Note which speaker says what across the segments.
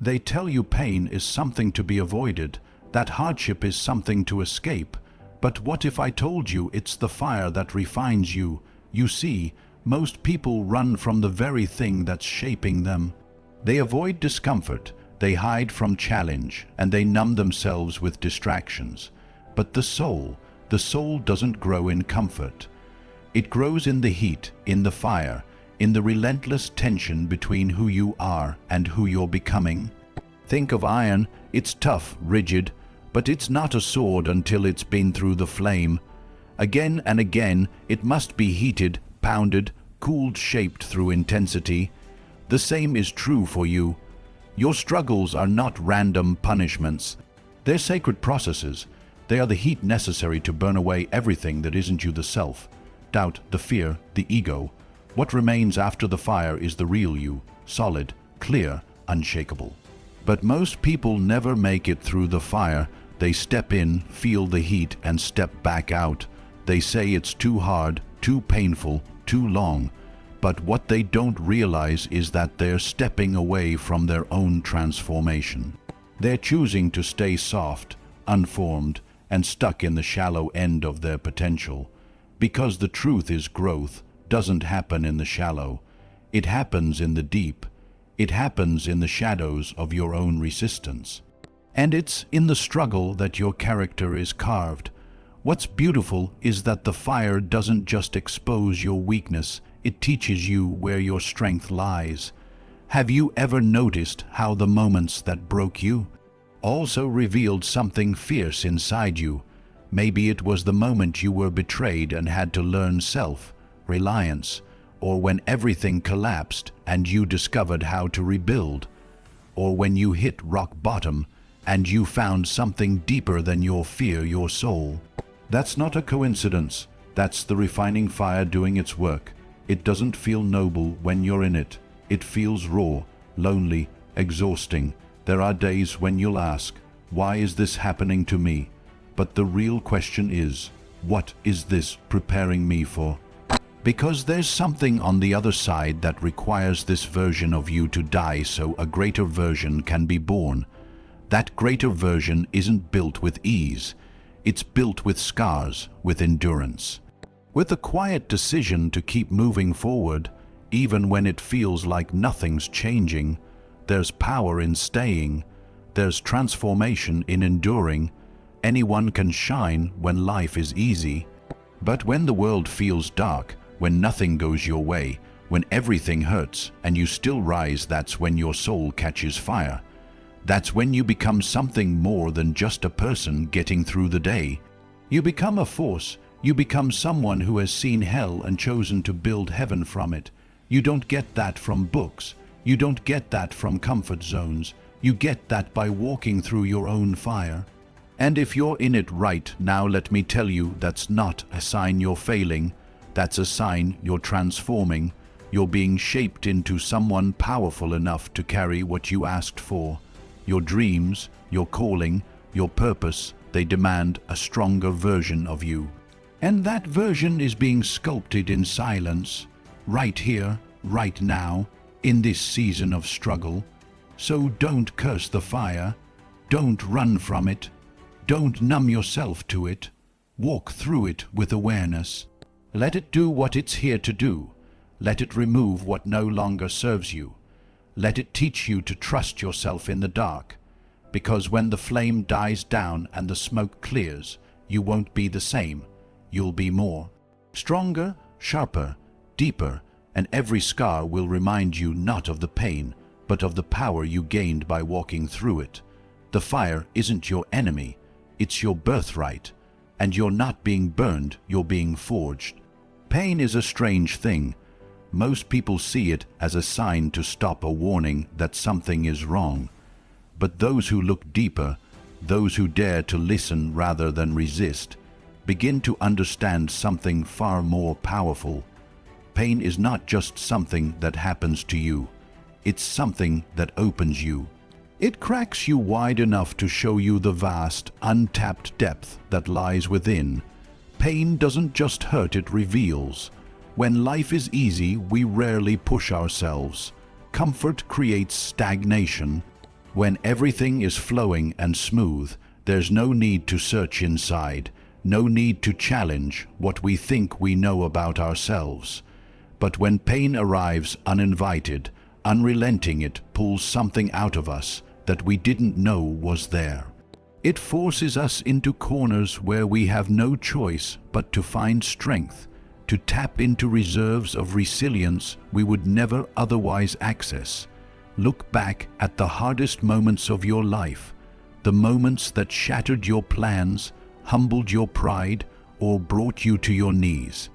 Speaker 1: They tell you pain is something to be avoided, that hardship is something to escape. But what if I told you it's the fire that refines you? You see, most people run from the very thing that's shaping them. They avoid discomfort, they hide from challenge, and they numb themselves with distractions. But the soul doesn't grow in comfort. It grows in the heat, in the fire, in the relentless tension between who you are and who you're becoming. Think of iron. It's tough, rigid, but it's not a sword until it's been through the flame. Again and again, it must be heated, pounded, cooled, shaped through intensity. The same is true for you. Your struggles are not random punishments. They're sacred processes. They are the heat necessary to burn away everything that isn't you, the self, doubt, the fear, the ego. What remains after the fire is the real you, solid, clear, unshakable. But most people never make it through the fire. They step in, feel the heat, and step back out. They say it's too hard, too painful, too long. But what they don't realize is that they're stepping away from their own transformation. They're choosing to stay soft, unformed, and stuck in the shallow end of their potential. Because the truth is, growth doesn't happen in the shallow. It happens in the deep. It happens in the shadows of your own resistance. And it's in the struggle that your character is carved. What's beautiful is that the fire doesn't just expose your weakness, it teaches you where your strength lies. Have you ever noticed how the moments that broke you also revealed something fierce inside you? Maybe it was the moment you were betrayed and had to learn self-reliance, or when everything collapsed and you discovered how to rebuild, or when you hit rock bottom and you found something deeper than your fear, your soul. That's not a coincidence. That's the refining fire doing its work. It doesn't feel noble when you're in it. It feels raw, lonely, exhausting. There are days when you'll ask, why is this happening to me? But the real question is, what is this preparing me for? Because there's something on the other side that requires this version of you to die so a greater version can be born. That greater version isn't built with ease. It's built with scars, with endurance, with a quiet decision to keep moving forward, even when it feels like nothing's changing. There's power in staying. There's transformation in enduring. Anyone can shine when life is easy. But when the world feels dark, when nothing goes your way, when everything hurts and you still rise, that's when your soul catches fire. That's when you become something more than just a person getting through the day. You become a force. You become someone who has seen hell and chosen to build heaven from it. You don't get that from books. You don't get that from comfort zones. You get that by walking through your own fire. And if you're in it right now, let me tell you, that's not a sign you're failing. That's a sign you're transforming. You're being shaped into someone powerful enough to carry what you asked for. Your dreams, your calling, your purpose, they demand a stronger version of you. And that version is being sculpted in silence, right here, right now, in this season of struggle. So don't curse the fire. Don't run from it. Don't numb yourself to it. Walk through it with awareness. Let it do what it's here to do. Let it remove what no longer serves you. Let it teach you to trust yourself in the dark. Because when the flame dies down and the smoke clears, you won't be the same. You'll be more. Stronger, sharper, deeper, and every scar will remind you not of the pain, but of the power you gained by walking through it. The fire isn't your enemy. It's your birthright. And you're not being burned, you're being forged. Pain is a strange thing. Most people see it as a sign to stop, a warning that something is wrong. But those who look deeper, those who dare to listen rather than resist, begin to understand something far more powerful. Pain is not just something that happens to you. It's something that opens you. It cracks you wide enough to show you the vast, untapped depth that lies within. Pain doesn't just hurt, it reveals. When life is easy, we rarely push ourselves. Comfort creates stagnation. When everything is flowing and smooth, there's no need to search inside, no need to challenge what we think we know about ourselves. But when pain arrives uninvited, unrelenting, it pulls something out of us that we didn't know was there. It forces us into corners where we have no choice but to find strength, to tap into reserves of resilience we would never otherwise access. Look back at the hardest moments of your life, the moments that shattered your plans, humbled your pride, or brought you to your knees.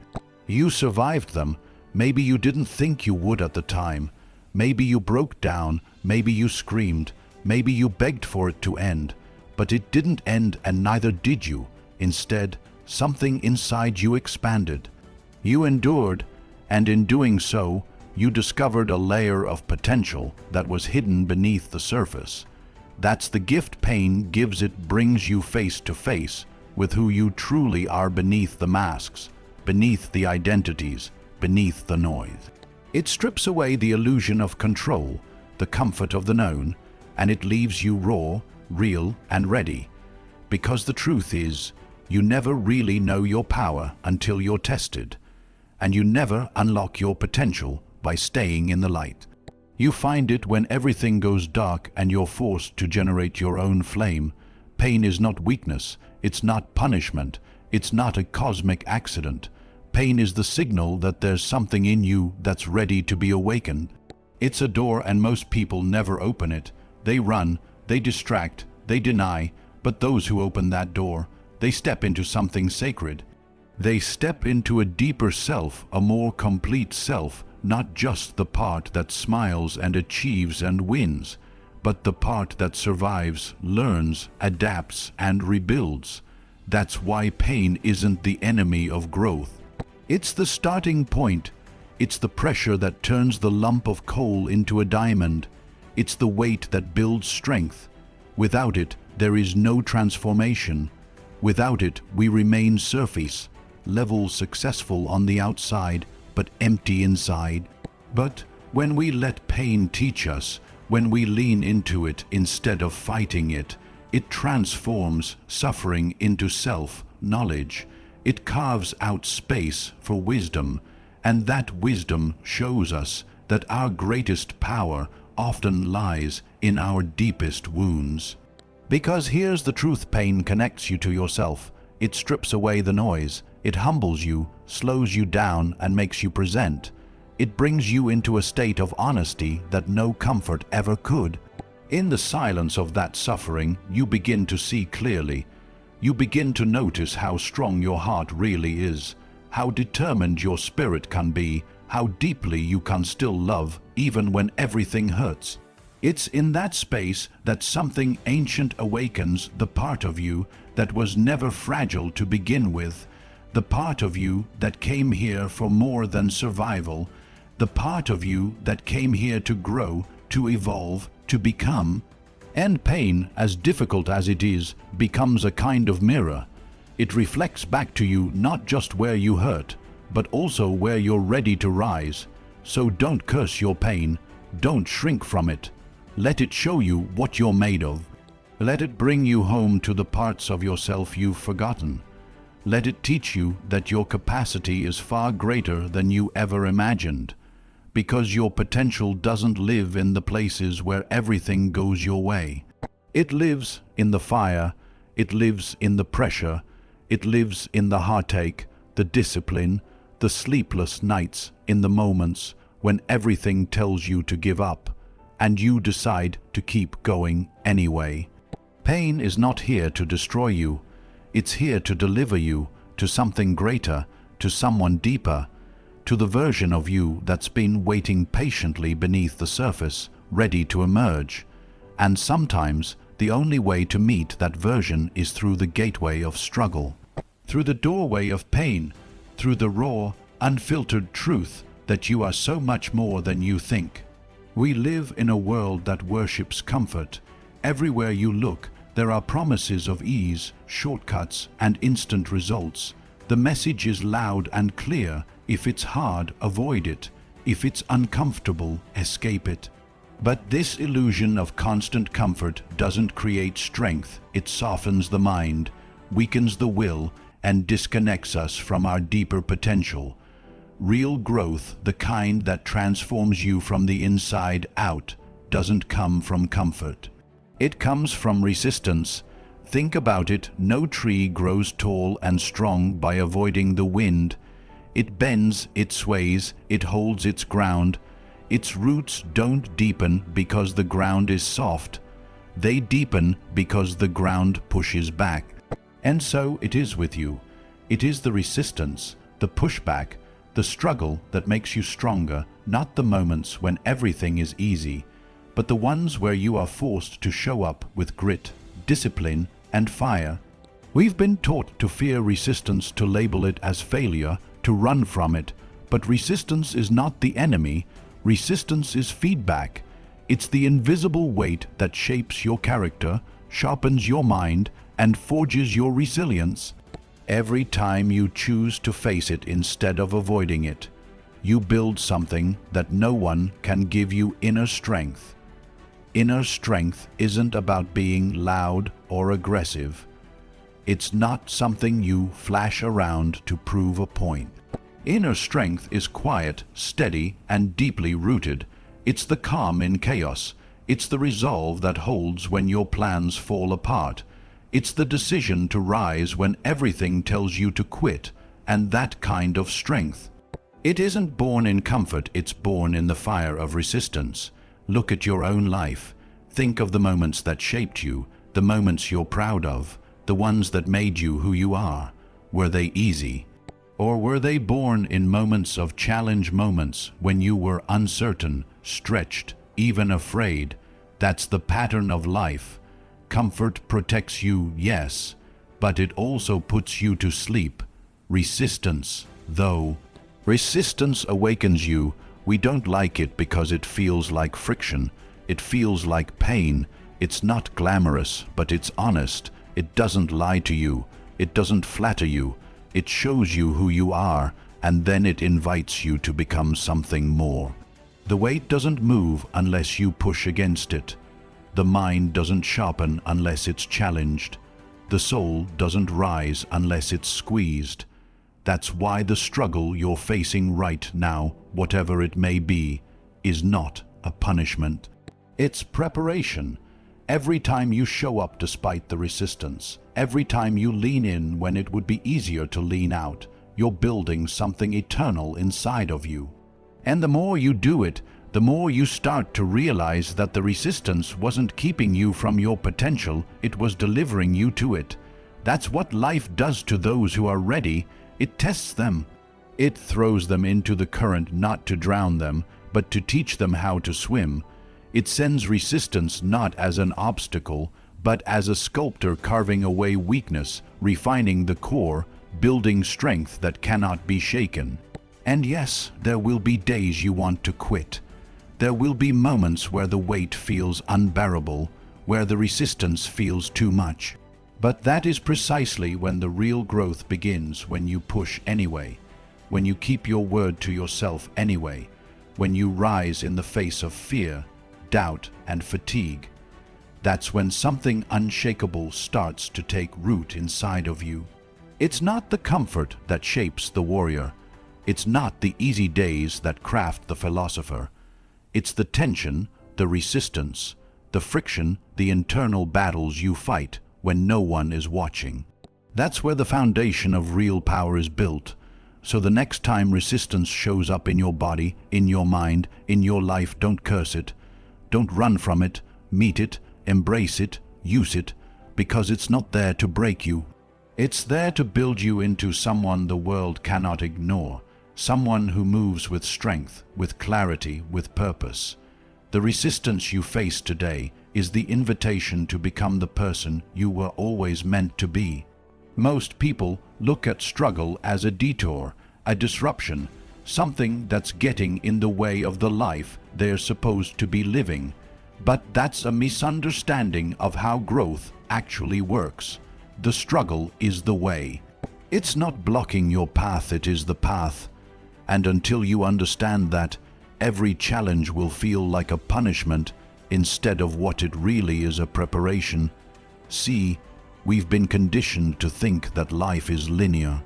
Speaker 1: You survived them. Maybe you didn't think you would at the time. Maybe you broke down, maybe you screamed, maybe you begged for it to end. But it didn't end, and neither did you. Instead, something inside you expanded. You endured, and in doing so, you discovered a layer of potential that was hidden beneath the surface. That's the gift pain gives. It brings you face to face with who you truly are beneath the masks, beneath the identities, beneath the noise. It strips away the illusion of control, the comfort of the known, and it leaves you raw, real, and ready. Because the truth is, you never really know your power until you're tested, and you never unlock your potential by staying in the light. You find it when everything goes dark and you're forced to generate your own flame. Pain is not weakness, it's not punishment, it's not a cosmic accident. Pain is the signal that there's something in you that's ready to be awakened. It's a door, and most people never open it. They run, they distract, they deny, but those who open that door, they step into something sacred. They step into a deeper self, a more complete self, not just the part that smiles and achieves and wins, but the part that survives, learns, adapts, and rebuilds. That's why pain isn't the enemy of growth. It's the starting point. It's the pressure that turns the lump of coal into a diamond. It's the weight that builds strength. Without it, there is no transformation. Without it, we remain surface, level, successful on the outside, but empty inside. But when we let pain teach us, when we lean into it instead of fighting it, it transforms suffering into self-knowledge. It carves out space for wisdom, and that wisdom shows us that our greatest power often lies in our deepest wounds. Because here's the truth: pain connects you to yourself. It strips away the noise. It humbles you, slows you down, and makes you present. It brings you into a state of honesty that no comfort ever could. In the silence of that suffering, you begin to see clearly. You begin to notice how strong your heart really is, how determined your spirit can be, how deeply you can still love even when everything hurts. It's in that space that something ancient awakens, the part of you that was never fragile to begin with, the part of you that came here for more than survival, the part of you that came here to grow, to evolve, to become. And pain, as difficult as it is, becomes a kind of mirror. It reflects back to you not just where you hurt, but also where you're ready to rise. So don't curse your pain, don't shrink from it. Let it show you what you're made of. Let it bring you home to the parts of yourself you've forgotten. Let it teach you that your capacity is far greater than you ever imagined, because your potential doesn't live in the places where everything goes your way. It lives in the fire, it lives in the pressure, it lives in the heartache, the discipline, the sleepless nights, in the moments when everything tells you to give up, and you decide to keep going anyway. Pain is not here to destroy you. It's here to deliver you to something greater, to someone deeper, to the version of you that's been waiting patiently beneath the surface, ready to emerge. And sometimes the only way to meet that version is through the gateway of struggle, through the doorway of pain, through the raw, unfiltered truth that you are so much more than you think. We live in a world that worships comfort. Everywhere you look, there are promises of ease, shortcuts, and instant results. The message is loud and clear: if it's hard, avoid it. If it's uncomfortable, escape it. But this illusion of constant comfort doesn't create strength. It softens the mind, weakens the will, and disconnects us from our deeper potential. Real growth, the kind that transforms you from the inside out, doesn't come from comfort. It comes from resistance. Think about it, no tree grows tall and strong by avoiding the wind. It bends, it sways, it holds its ground. Its roots don't deepen because the ground is soft. They deepen because the ground pushes back. And so it is with you. It is the resistance, the pushback, the struggle that makes you stronger, not the moments when everything is easy, but the ones where you are forced to show up with grit, discipline, and fire. We've been taught to fear resistance, to label it as failure, to run from it, but resistance is not the enemy. Resistance is feedback. It's the invisible weight that shapes your character, sharpens your mind, and forges your resilience. Every time you choose to face it instead of avoiding it, you build something that no one can give you: inner strength. Inner strength isn't about being loud or aggressive. It's not something you flash around to prove a point. Inner strength is quiet, steady, and deeply rooted. It's the calm in chaos. It's the resolve that holds when your plans fall apart. It's the decision to rise when everything tells you to quit, and that kind of strength. It isn't born in comfort, it's born in the fire of resistance. Look at your own life. Think of the moments that shaped you, the moments you're proud of, the ones that made you who you are. Were they easy? Or were they born in moments of challenge, moments when you were uncertain, stretched, even afraid? That's the pattern of life. Comfort protects you, yes, but it also puts you to sleep. Resistance, though. Resistance awakens you. We don't like it because it feels like friction. It feels like pain. It's not glamorous, but it's honest. It doesn't lie to you. It doesn't flatter you. It shows you who you are, and then it invites you to become something more. The weight doesn't move unless you push against it. The mind doesn't sharpen unless it's challenged. The soul doesn't rise unless it's squeezed. That's why the struggle you're facing right now, whatever it may be, is not a punishment. It's preparation. Every time you show up despite the resistance, every time you lean in when it would be easier to lean out, you're building something eternal inside of you. And the more you do it, the more you start to realize that the resistance wasn't keeping you from your potential, it was delivering you to it. That's what life does to those who are ready. It tests them. It throws them into the current not to drown them, but to teach them how to swim. It sends resistance not as an obstacle, but as a sculptor carving away weakness, refining the core, building strength that cannot be shaken. And yes, there will be days you want to quit. There will be moments where the weight feels unbearable, where the resistance feels too much. But that is precisely when the real growth begins, when you push anyway, when you keep your word to yourself anyway, when you rise in the face of fear, doubt, and fatigue. That's when something unshakable starts to take root inside of you. It's not the comfort that shapes the warrior. It's not the easy days that craft the philosopher. It's the tension, the resistance, the friction, the internal battles you fight when no one is watching. That's where the foundation of real power is built. So the next time resistance shows up in your body, in your mind, in your life, don't curse it. Don't run from it. Meet it, embrace it, use it, because it's not there to break you. It's there to build you into someone the world cannot ignore, someone who moves with strength, with clarity, with purpose. The resistance you face today is the invitation to become the person you were always meant to be. Most people look at struggle as a detour, a disruption, something that's getting in the way of the life they're supposed to be living. But that's a misunderstanding of how growth actually works. The struggle is the way. It's not blocking your path, it is the path. And until you understand that, every challenge will feel like a punishment instead of what it really is, a preparation. See, we've been conditioned to think that life is linear,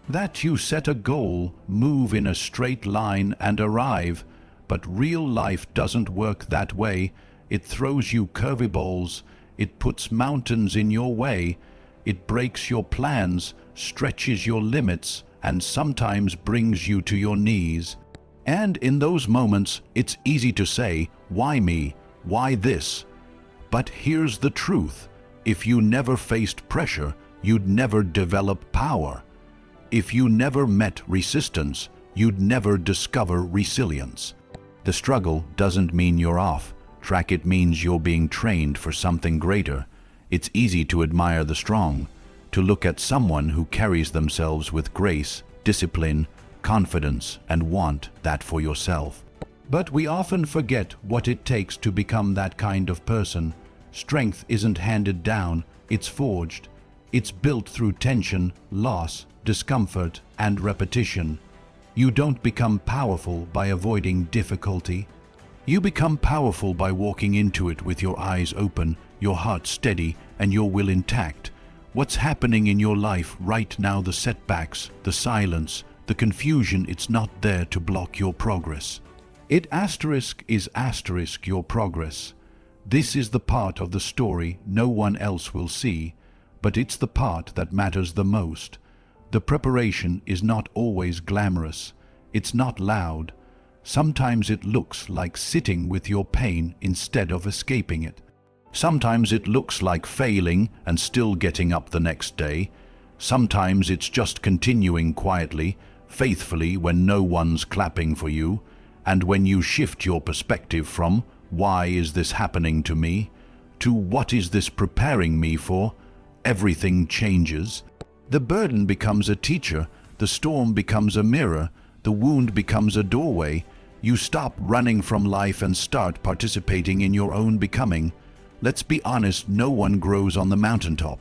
Speaker 1: that you set a goal, move in a straight line and arrive, but real life doesn't work that way. It throws you curveballs, it puts mountains in your way, it breaks your plans, stretches your limits, and sometimes brings you to your knees. And in those moments, it's easy to say, why me? Why this? But here's the truth. If you never faced pressure, you'd never develop power. If you never met resistance, you'd never discover resilience. The struggle doesn't mean you're off track, it means you're being trained for something greater. It's easy to admire the strong, to look at someone who carries themselves with grace, discipline, confidence, and want that for yourself. But we often forget what it takes to become that kind of person. Strength isn't handed down, it's forged. It's built through tension, loss, discomfort, and repetition. You don't become powerful by avoiding difficulty. You become powerful by walking into it with your eyes open, your heart steady, and your will intact. What's happening in your life right now, the setbacks, the silence, the confusion, it's not there to block your progress. It is your progress. This is the part of the story no one else will see, but it's the part that matters the most. The preparation is not always glamorous. It's not loud. Sometimes it looks like sitting with your pain instead of escaping it. Sometimes it looks like failing and still getting up the next day. Sometimes it's just continuing quietly, faithfully when no one's clapping for you. And when you shift your perspective from "Why is this happening to me?" to "What is this preparing me for?" everything changes. The burden becomes a teacher, the storm becomes a mirror, the wound becomes a doorway. You stop running from life and start participating in your own becoming. Let's be honest, no one grows on the mountaintop.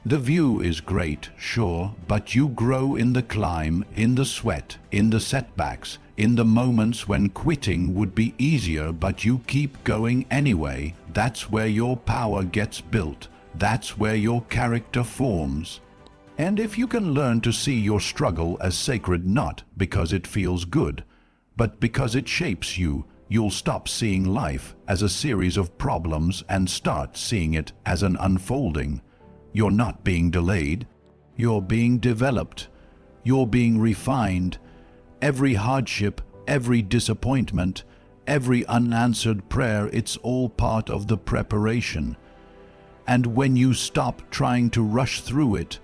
Speaker 1: The view is great, sure, but you grow in the climb, in the sweat, in the setbacks, in the moments when quitting would be easier, but you keep going anyway. That's where your power gets built. That's where your character forms. And if you can learn to see your struggle as sacred, not because it feels good, but because it shapes you, you'll stop seeing life as a series of problems and start seeing it as an unfolding. You're not being delayed. You're being developed. You're being refined. Every hardship, every disappointment, every unanswered prayer, it's all part of the preparation. And when you stop trying to rush through it,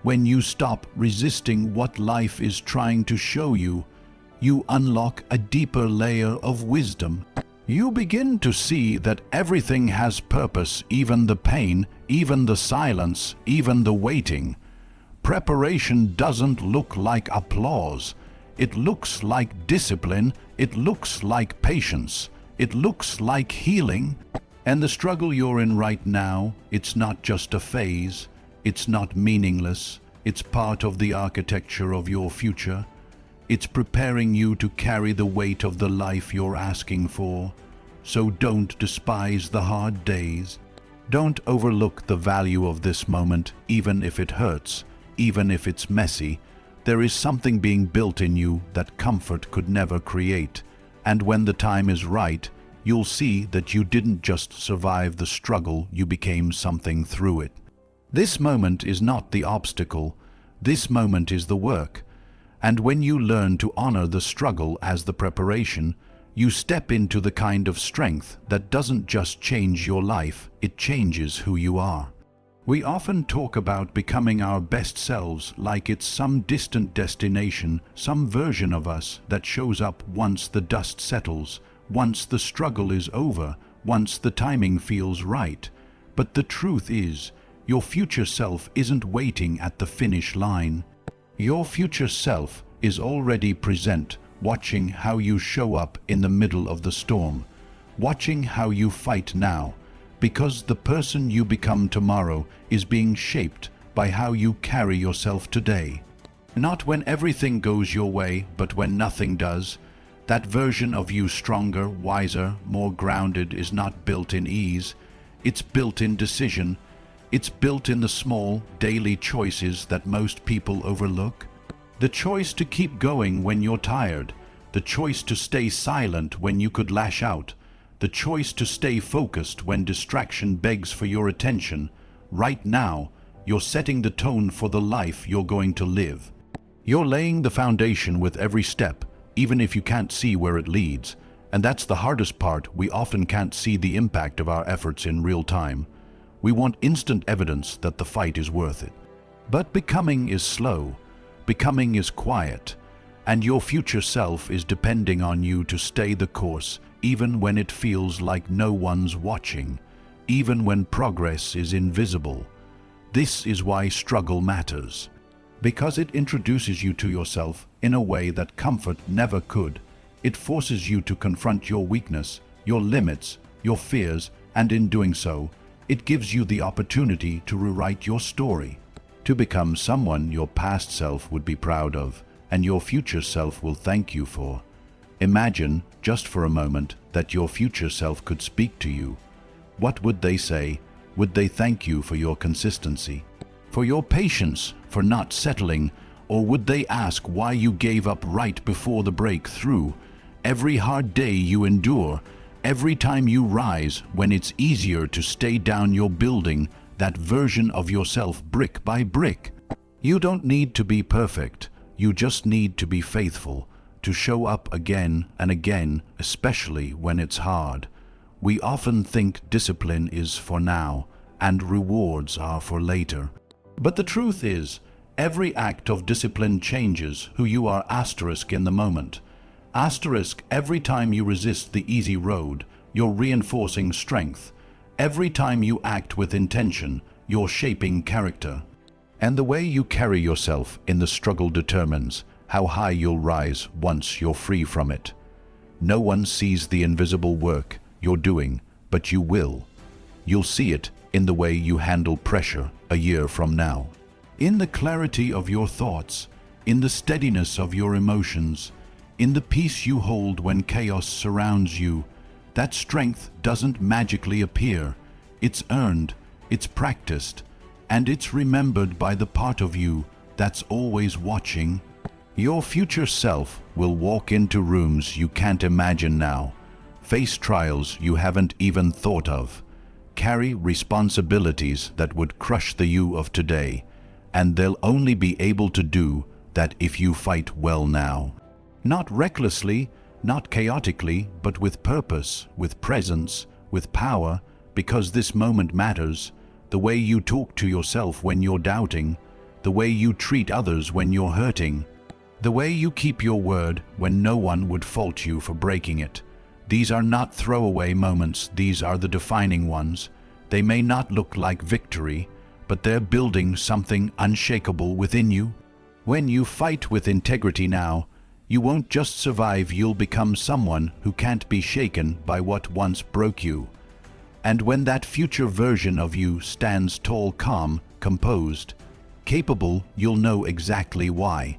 Speaker 1: when you stop resisting what life is trying to show you, you unlock a deeper layer of wisdom. You begin to see that everything has purpose, even the pain, even the silence, even the waiting. Preparation doesn't look like applause. It looks like discipline. It looks like patience. It looks like healing. And the struggle you're in right now, it's not just a phase. It's not meaningless. It's part of the architecture of your future. It's preparing you to carry the weight of the life you're asking for. So don't despise the hard days. Don't overlook the value of this moment, even if it hurts, even if it's messy. There is something being built in you that comfort could never create. And when the time is right, you'll see that you didn't just survive the struggle, you became something through it. This moment is not the obstacle. This moment is the work. And when you learn to honor the struggle as the preparation, you step into the kind of strength that doesn't just change your life, it changes who you are. We often talk about becoming our best selves like it's some distant destination, some version of us that shows up once the dust settles, once the struggle is over, once the timing feels right. But the truth is, your future self isn't waiting at the finish line. Your future self is already present, watching how you show up in the middle of the storm, watching how you fight now, because the person you become tomorrow is being shaped by how you carry yourself today. Not when everything goes your way, but when nothing does. That version of you, stronger, wiser, more grounded, is not built in ease. It's built in decision. It's built in the small, daily choices that most people overlook. The choice to keep going when you're tired. The choice to stay silent when you could lash out. The choice to stay focused when distraction begs for your attention. Right now, you're setting the tone for the life you're going to live. You're laying the foundation with every step, even if you can't see where it leads. And that's the hardest part. We often can't see the impact of our efforts in real time. We want instant evidence that the fight is worth it. But becoming is slow. Becoming is quiet. And your future self is depending on you to stay the course, even when it feels like no one's watching, even when progress is invisible. This is why struggle matters. Because it introduces you to yourself in a way that comfort never could. It forces you to confront your weakness, your limits, your fears, and in doing so, it gives you the opportunity to rewrite your story, to become someone your past self would be proud of, and your future self will thank you for. Imagine, just for a moment, that your future self could speak to you. What would they say? Would they thank you for your consistency, for your patience, for not settling, or would they ask why you gave up right before the breakthrough? Every hard day you endure, every time you rise when it's easier to stay down, you're building that version of yourself brick by brick. You don't need to be perfect, you just need to be faithful, to show up again and again, especially when it's hard. We often think discipline is for now, and rewards are for later. But the truth is, every act of discipline changes who you are asterisk in the moment. Asterisk, every time you resist the easy road, you're reinforcing strength. Every time you act with intention, you're shaping character. And the way you carry yourself in the struggle determines how high you'll rise once you're free from it. No one sees the invisible work you're doing, but you will. You'll see it in the way you handle pressure a year from now, in the clarity of your thoughts, in the steadiness of your emotions, in the peace you hold when chaos surrounds you. That strength doesn't magically appear. It's earned, it's practiced, and it's remembered by the part of you that's always watching. Your future self will walk into rooms you can't imagine now, face trials you haven't even thought of, carry responsibilities that would crush the you of today, and they'll only be able to do that if you fight well now. Not recklessly, not chaotically, but with purpose, with presence, with power, because this moment matters. The way you talk to yourself when you're doubting, the way you treat others when you're hurting, the way you keep your word when no one would fault you for breaking it. These are not throwaway moments, these are the defining ones. They may not look like victory, but they're building something unshakable within you. When you fight with integrity now, you won't just survive, you'll become someone who can't be shaken by what once broke you. And when that future version of you stands tall, calm, composed, capable, you'll know exactly why.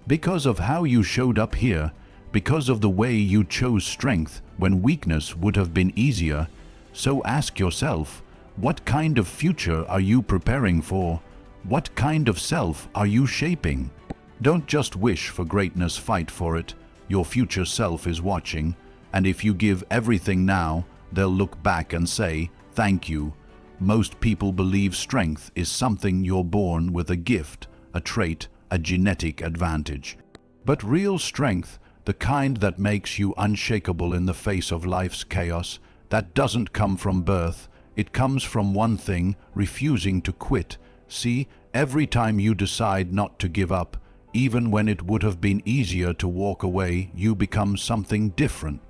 Speaker 1: Because of how you showed up here, because of the way you chose strength when weakness would have been easier. So ask yourself, what kind of future are you preparing for? What kind of self are you shaping? Don't just wish for greatness, fight for it. Your future self is watching, and if you give everything now, they'll look back and say, thank you. Most people believe strength is something you're born with, a gift, a trait, a genetic advantage. But real strength, the kind that makes you unshakable in the face of life's chaos, that doesn't come from birth. It comes from one thing: refusing to quit. See, every time you decide not to give up, even when it would have been easier to walk away, you become something different.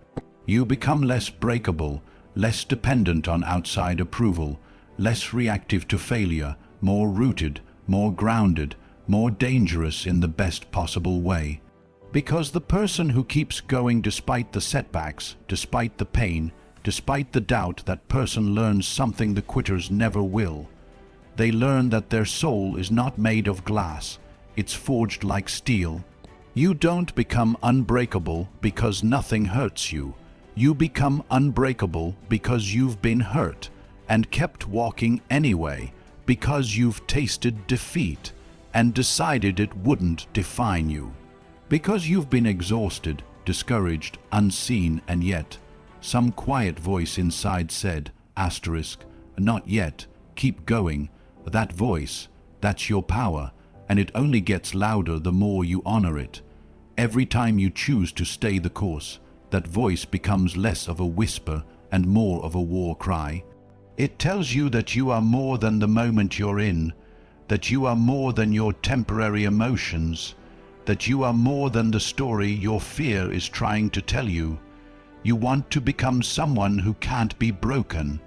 Speaker 1: You become less breakable, less dependent on outside approval, less reactive to failure, more rooted, more grounded, more dangerous in the best possible way. Because the person who keeps going despite the setbacks, despite the pain, despite the doubt, that person learns something the quitters never will. They learn that their soul is not made of glass, it's forged like steel. You don't become unbreakable because nothing hurts you. You become unbreakable because you've been hurt and kept walking anyway, because you've tasted defeat and decided it wouldn't define you. Because you've been exhausted, discouraged, unseen, and yet some quiet voice inside said, not yet, keep going. That voice, that's your power, and it only gets louder the more you honor it. Every time you choose to stay the course, that voice becomes less of a whisper and more of a war cry. It tells you that you are more than the moment you're in, that you are more than your temporary emotions, that you are more than the story your fear is trying to tell you. You want to become someone who can't be broken.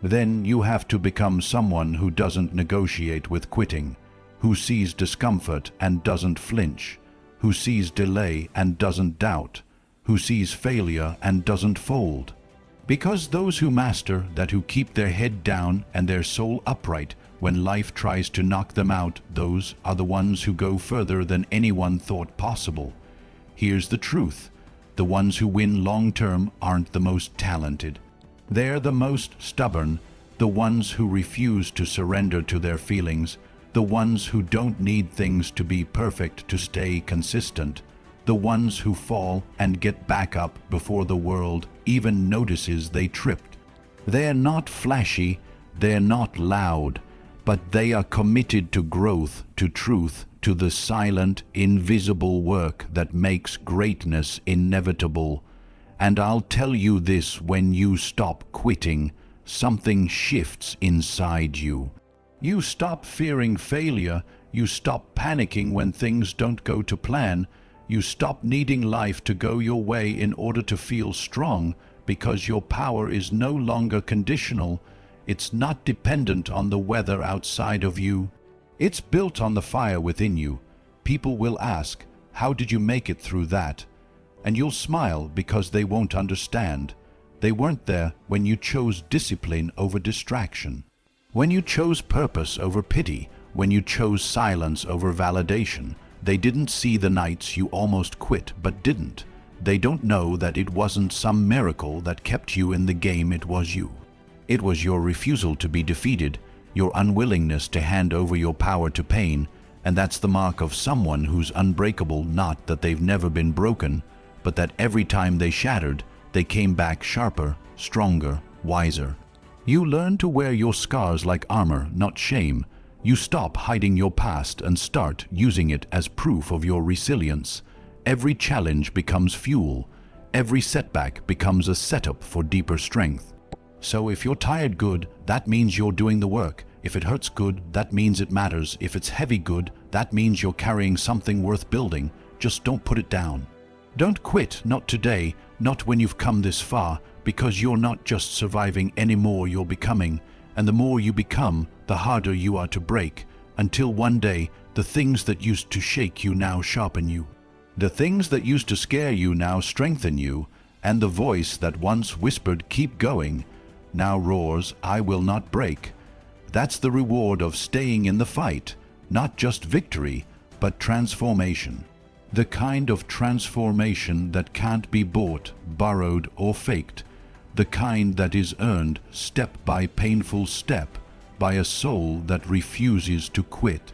Speaker 1: Then you have to become someone who doesn't negotiate with quitting, who sees discomfort and doesn't flinch, who sees delay and doesn't doubt, who sees failure and doesn't fold. Because those who master that, who keep their head down and their soul upright when life tries to knock them out, those are the ones who go further than anyone thought possible. Here's the truth. The ones who win long-term aren't the most talented. They're the most stubborn, the ones who refuse to surrender to their feelings, the ones who don't need things to be perfect to stay consistent, the ones who fall and get back up before the world even notices they tripped. They're not flashy, they're not loud, but they are committed to growth, to truth, to the silent, invisible work that makes greatness inevitable. And I'll tell you this, when you stop quitting, something shifts inside you. You stop fearing failure, you stop panicking when things don't go to plan, you stop needing life to go your way in order to feel strong, because your power is no longer conditional. It's not dependent on the weather outside of you. It's built on the fire within you. People will ask, how did you make it through that? And you'll smile because they won't understand. They weren't there when you chose discipline over distraction, when you chose purpose over pity, when you chose silence over validation. They didn't see the nights you almost quit but didn't. They don't know that it wasn't some miracle that kept you in the game, it was you. It was your refusal to be defeated, your unwillingness to hand over your power to pain, and that's the mark of someone who's unbreakable, not that they've never been broken, but that every time they shattered, they came back sharper, stronger, wiser. You learn to wear your scars like armor, not shame. You stop hiding your past and start using it as proof of your resilience. Every challenge becomes fuel. Every setback becomes a setup for deeper strength. So if you're tired good, that means you're doing the work. If it hurts good, that means it matters. If it's heavy good, that means you're carrying something worth building. Just don't put it down. Don't quit, not today, not when you've come this far, because you're not just surviving anymore, you're becoming. And the more you become, the harder you are to break, until one day, the things that used to shake you now sharpen you. The things that used to scare you now strengthen you, and the voice that once whispered, keep going, now roars, I will not break. That's the reward of staying in the fight, not just victory, but transformation. The kind of transformation that can't be bought, borrowed, or faked. The kind that is earned step by painful step, by a soul that refuses to quit.